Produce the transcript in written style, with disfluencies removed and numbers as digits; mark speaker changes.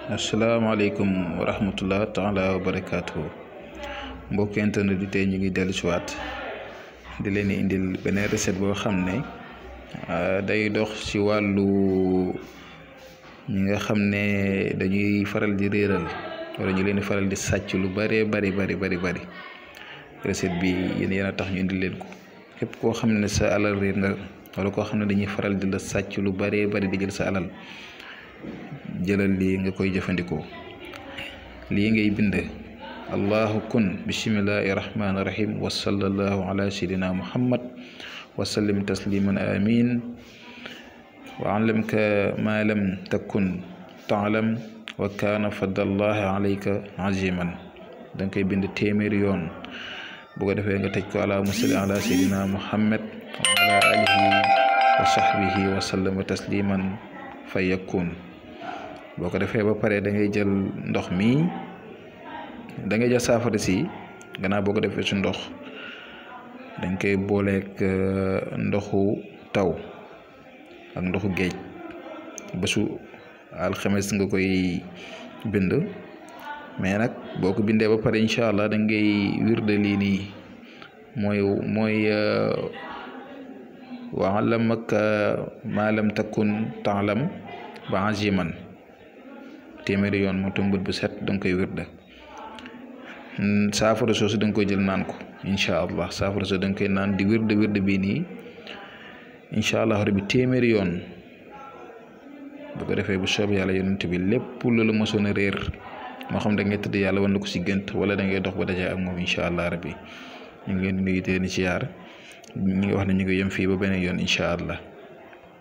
Speaker 1: asalaamaaleykum wa rahmatullah taala wa barakaatu mbokk internet di tey ñu ngi dellu si waat di leen indil beneen recette boo xam ne day dox ci wàllu ñi nga xam ne dañuy faral di réeral wala ñu leen faral di sàcc lu bari recette bi yéen a tax ñu indil leen ko képp koo xam ne sa alal réer nga wala koo xam ne dañuy faral di la sàcc lu bari di jël sa alal jëlal lii nga koy jëfandikoo lii ngay bind allahu kun bismillahi rahmani rahim wa sallallahu ala sayyidina muhammad wa sallim tasliman amin wa allamka ma lam takun taalam wa kaana fadlullahi alayka aziman danga koy bind téeméeri yoon bu ko defee nga tëj ko allahumma salli ala sayyidina muhammad wa ala alihi wa sahbihi wa sallama tasliman fa yakun boo ko defee ba pare da ngay jël ndox mi da ngay jël saafara si gannaaw boo ko defee su ndox dañ koy booleeg ndoxu taw ak ndoxu géej bésu alxames nga koy bind mais nag boo ko bindee ba pare incha allah da ngay wirde lii nii mooy wa allamaka ma lam takun taalam ba aziman téeméeri yoon moo tam bët bu set da nga koy wirda saafara soosu da nga koy jël naan ko incha allah saafara soosu da nga koy naan di wirda bii nii incha allah rabbi téeméeri yoon bu ko defee bu soob yàlla yonent bi lépp loolu mosoon a réer moo xam da ngay tëdd yàlla wan na ko si gënt wala da ngay dox ba daje ak moom incha allah rabbi ñu ngi leen di nuyu di leen ziar ñi nga wax ne ñu ngi yem fii ba beneen yoon incha allah.